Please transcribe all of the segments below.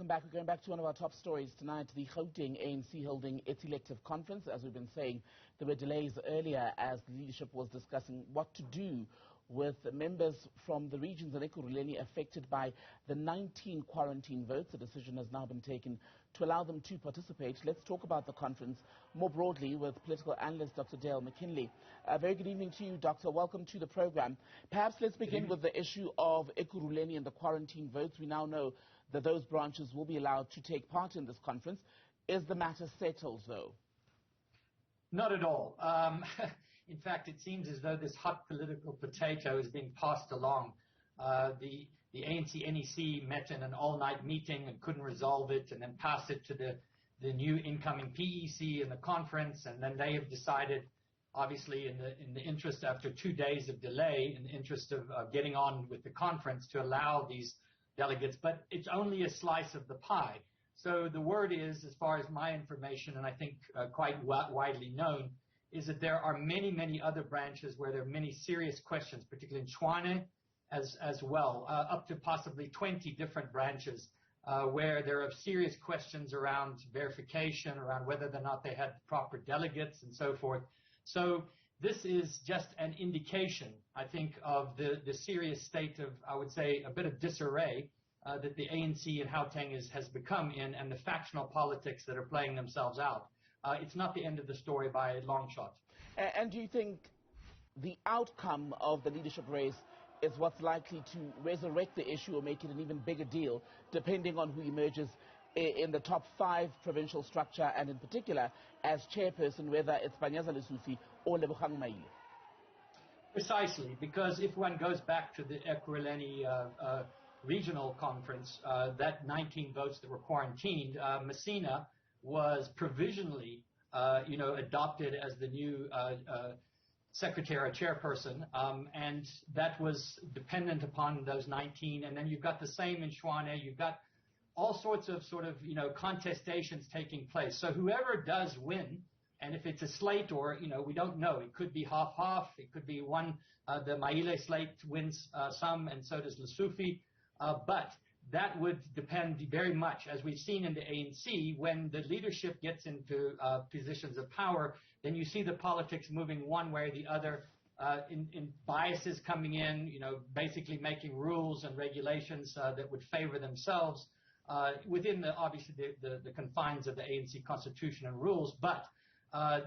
welcome back. We're going back to one of our top stories tonight, the Gauteng ANC holding its elective conference. As we've been saying, there were delays earlier as the leadership was discussing what to do with members from the regions in Ekurhuleni affected by the 19 quarantine votes. A decision has now been taken to allow them to participate. Let's talk about the conference more broadly with political analyst Dr. Dale McKinley. Very good evening to you, Doctor. Welcome to the program. Perhaps let's begin with the issue of Ekurhuleni and the quarantine votes. We now know that those branches will be allowed to take part in this conference. Is the matter settled, though? Not at all. In fact, it seems as though this hot political potato is being passed along. The ANC NEC met in an all-night meeting and couldn't resolve it, and then passed it to the new incoming PEC in the conference, and then they have decided, obviously in the interest, after 2 days of delay, in the interest of getting on with the conference, to allow these delegates. But it's only a slice of the pie. So the word is, as far as my information, and I think quite widely known, is that there are many, many other branches where there are many serious questions, particularly in Tshwane as well, up to possibly 20 different branches where there are serious questions around verification, around whether or not they had proper delegates and so forth. So this is just an indication, I think, of the serious state of, I would say, a bit of disarray that the ANC in Gauteng has become in, and the factional politics that are playing themselves out. It's not the end of the story by a long shot. And do you think the outcome of the leadership race is what's likely to resurrect the issue or make it an even bigger deal, depending on who emerges in the top 5 provincial structure, and in particular as chairperson, whether it's Panyaza Lesufi or Lebogang Maile? Precisely, because if one goes back to the Ekurhuleni regional conference, that 19 votes that were quarantined, Messina was provisionally, adopted as the new secretary or chairperson, and that was dependent upon those 19. And then you've got the same in Tshwane. You've got all sorts of contestations taking place. So whoever does win, and if it's a slate or, we don't know, it could be half-half, it could be one, the Maile slate wins some, and so does Lesufi. But that would depend very much, as we've seen in the ANC, when the leadership gets into positions of power, then you see the politics moving one way or the other, in biases coming in, basically making rules and regulations that would favor themselves within obviously the confines of the ANC constitution and rules. But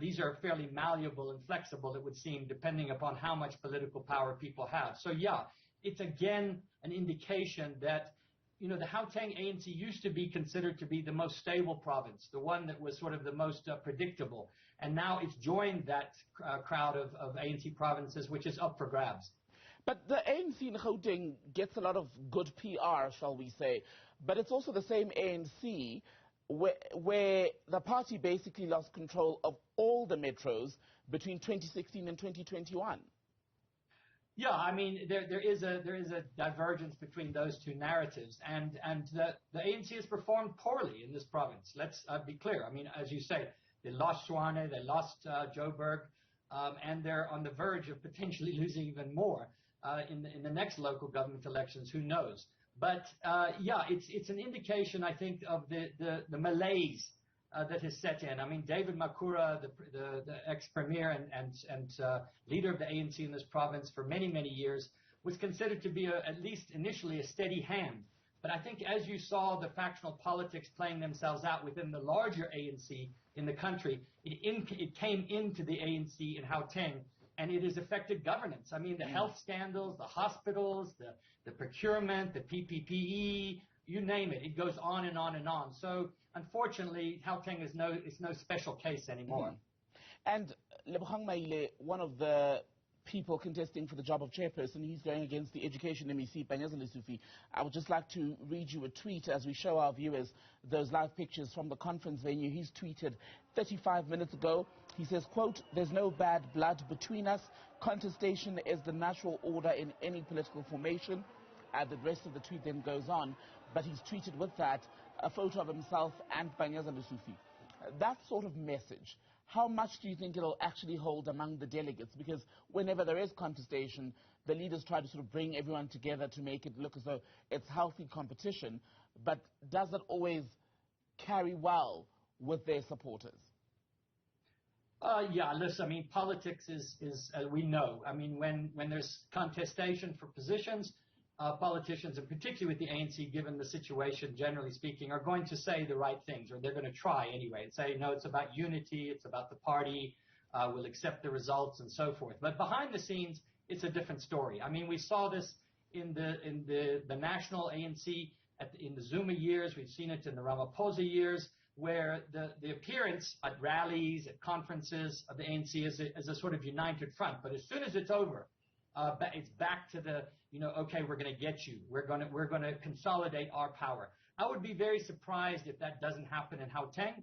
these are fairly malleable and flexible, it would seem, depending upon how much political power people have. So yeah, it's again an indication that the Gauteng ANC used to be considered to be the most stable province, the one that was sort of the most predictable, and now it's joined that crowd of ANC provinces, which is up for grabs. But the ANC in Gauteng gets a lot of good PR, shall we say, but it's also the same ANC where the party basically lost control of all the metros between 2016 and 2021. Yeah, I mean, there is a divergence between those two narratives, and the ANC has performed poorly in this province. Let's be clear. I mean, as you say, they lost Tshwane, they lost Joburg, and they're on the verge of potentially losing even more in the next local government elections. Who knows? But yeah, it's an indication, I think, of the malaise that has set in. I mean, David Makura, the ex-premier and leader of the ANC in this province for many, many years, was considered to be at least initially a steady hand. But I think as you saw the factional politics playing themselves out within the larger ANC in the country, it came into the ANC in Gauteng, and it has affected governance. I mean, the health scandals, the hospitals, the procurement, the PPPE, you name it. It goes on and on and on. So, unfortunately, Gauteng is no special case anymore. And Lebogang Maile, one of the people contesting for the job of chairperson, he's going against the education MEC, Panyaza Lesufi. I would just like to read you a tweet as we show our viewers those live pictures from the conference venue. He's tweeted 35 minutes ago. He says, quote, "There's no bad blood between us. Contestation is the natural order in any political formation." The rest of the tweet then goes on, but he's tweeted with that a photo of himself and Panyaza Lesufi. That sort of message, how much do you think it'll actually hold among the delegates? Because whenever there is contestation, the leaders try to sort of bring everyone together to make it look as though it's healthy competition. but does it always carry well with their supporters? Yeah, listen, I mean, politics is we know. I mean, when there's contestation for positions, politicians, and particularly with the ANC, given the situation, generally speaking, are going to say the right things, or they're going to try anyway, and say, no, it's about unity, it's about the party, we'll accept the results, and so forth. But behind the scenes, it's a different story. I mean, we saw this in the national ANC in the Zuma years. We've seen it in the Ramaphosa years, where the appearance at rallies, at conferences of the ANC is a sort of united front. But as soon as it's over, it's back to the, okay, we're going to get you. We're going to consolidate our power. I would be very surprised if that doesn't happen in Gauteng.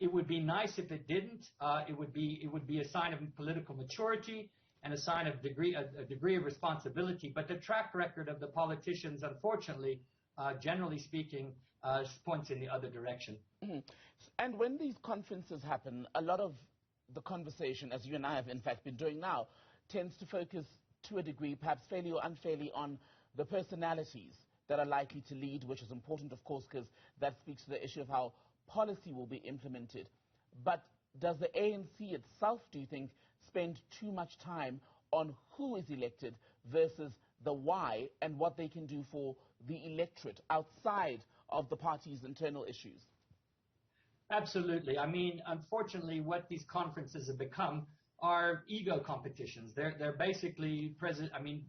It would be nice if it didn't. It would be a sign of political maturity and a sign of a degree of responsibility. But the track record of the politicians, unfortunately, generally speaking, points in the other direction. Mm-hmm. And when these conferences happen, a lot of the conversation, as you and I have in fact been doing now, tends to focus to a degree, perhaps fairly or unfairly, on the personalities that are likely to lead, which is important, of course, because that speaks to the issue of how policy will be implemented. But does the ANC itself, do you think, spend too much time on who is elected versus the why and what they can do for the electorate outside of the party's internal issues? Absolutely. I mean, unfortunately, what these conferences have become are ego competitions. They're basically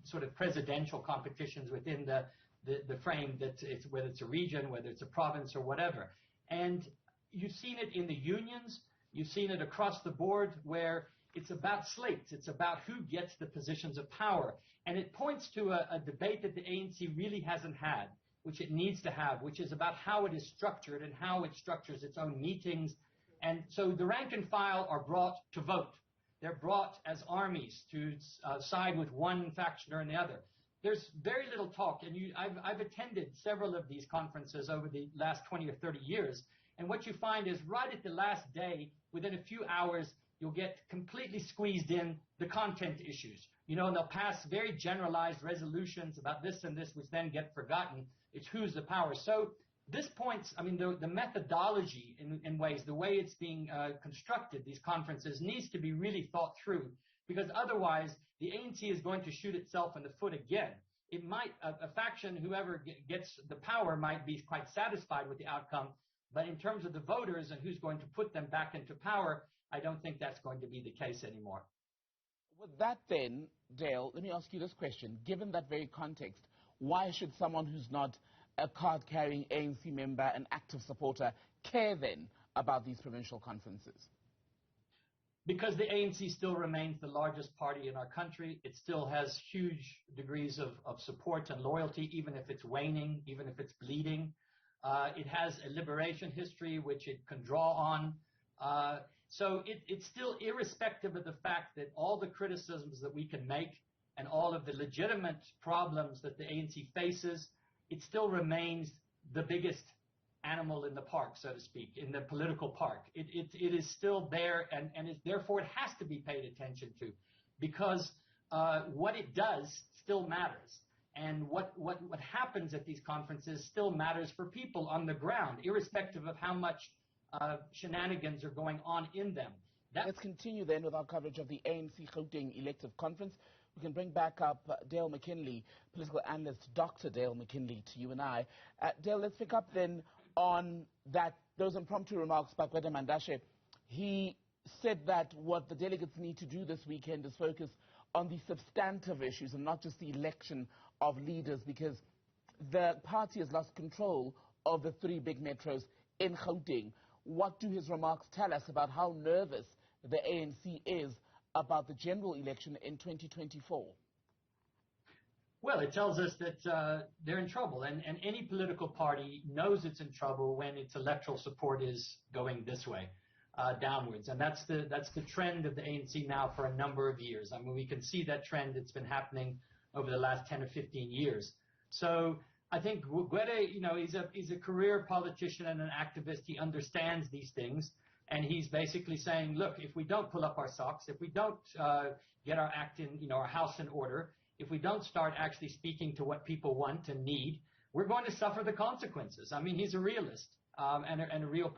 sort of presidential competitions within the frame that it's, whether it's a region, whether it's a province or whatever. And you've seen it in the unions. You've seen it across the board, where it's about slates. It's about who gets the positions of power. And it points to a debate that the ANC really hasn't had, which it needs to have, which is about how it is structured and how it structures its own meetings. And so the rank and file are brought to vote. They're brought as armies to side with one faction or another. There's very little talk, and I've attended several of these conferences over the last 20 or 30 years, and what you find is right at the last day, within a few hours, you'll get completely squeezed in the content issues. And they'll pass very generalized resolutions about this and this, which then get forgotten. It's who's the power. So this points, I mean, the methodology in ways, the way it's being constructed, these conferences, needs to be really thought through, because otherwise the ANC is going to shoot itself in the foot again. It might, a faction, whoever gets the power, might be quite satisfied with the outcome, but in terms of the voters and who's going to put them back into power, I don't think that's going to be the case anymore. With that then, Dale, let me ask you this question. Given that very context, why should someone who's not a card-carrying ANC member, an active supporter, care then about these provincial conferences? Because the ANC still remains the largest party in our country. It still has huge degrees of support and loyalty, even if it's waning, even if it's bleeding. It has a liberation history which it can draw on. So it's still, irrespective of the fact that all the criticisms that we can make and all of the legitimate problems that the ANC faces, it still remains the biggest animal in the park, so to speak, in the political park. It is still there, and therefore it has to be paid attention to, because what it does still matters. And what happens at these conferences still matters for people on the ground, irrespective of how much shenanigans are going on in them. Let's continue then with our coverage of the ANC Gauteng elective conference. We can bring back up Dale McKinley, political analyst, Dr. Dale McKinley, to you and I. Dale, let's pick up then on those impromptu remarks by Gwede Mandashe. He said that what the delegates need to do this weekend is focus on the substantive issues and not just the election of leaders, because the party has lost control of the three big metros in Gauteng. What do his remarks tell us about how nervous the ANC is about the general election in 2024? Well, it tells us that they're in trouble, and any political party knows it's in trouble when its electoral support is going this way, downwards. And that's the trend of the ANC now for a number of years. I mean, we can see that trend. It's been happening over the last 10 or 15 years. So I think Gwede, he's a career politician and an activist. He understands these things, and he's basically saying, look, if we don't pull up our socks, if we don't get our act in, our house in order, if we don't start actually speaking to what people want and need, we're going to suffer the consequences. I mean, he's a realist and a real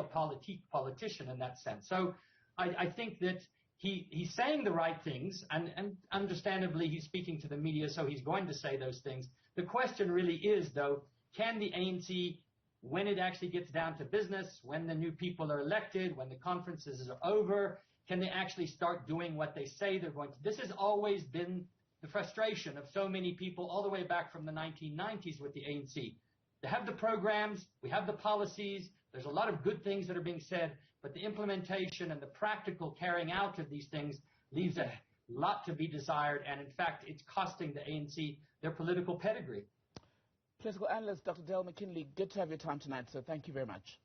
politician in that sense. So I think that he's saying the right things, and understandably he's speaking to the media, so he's going to say those things. The question really is, though, can the ANC, when it actually gets down to business, when the new people are elected, when the conferences are over, can they actually start doing what they say they're going to? This has always been the frustration of so many people all the way back from the 1990s with the ANC. They have the programs, we have the policies, there's a lot of good things that are being said, but the implementation and the practical carrying out of these things leaves a lot to be desired, and in fact, it's costing the ANC their political pedigree. Political analyst Dr. Dale McKinley, good to have your time tonight, sir. Thank you very much.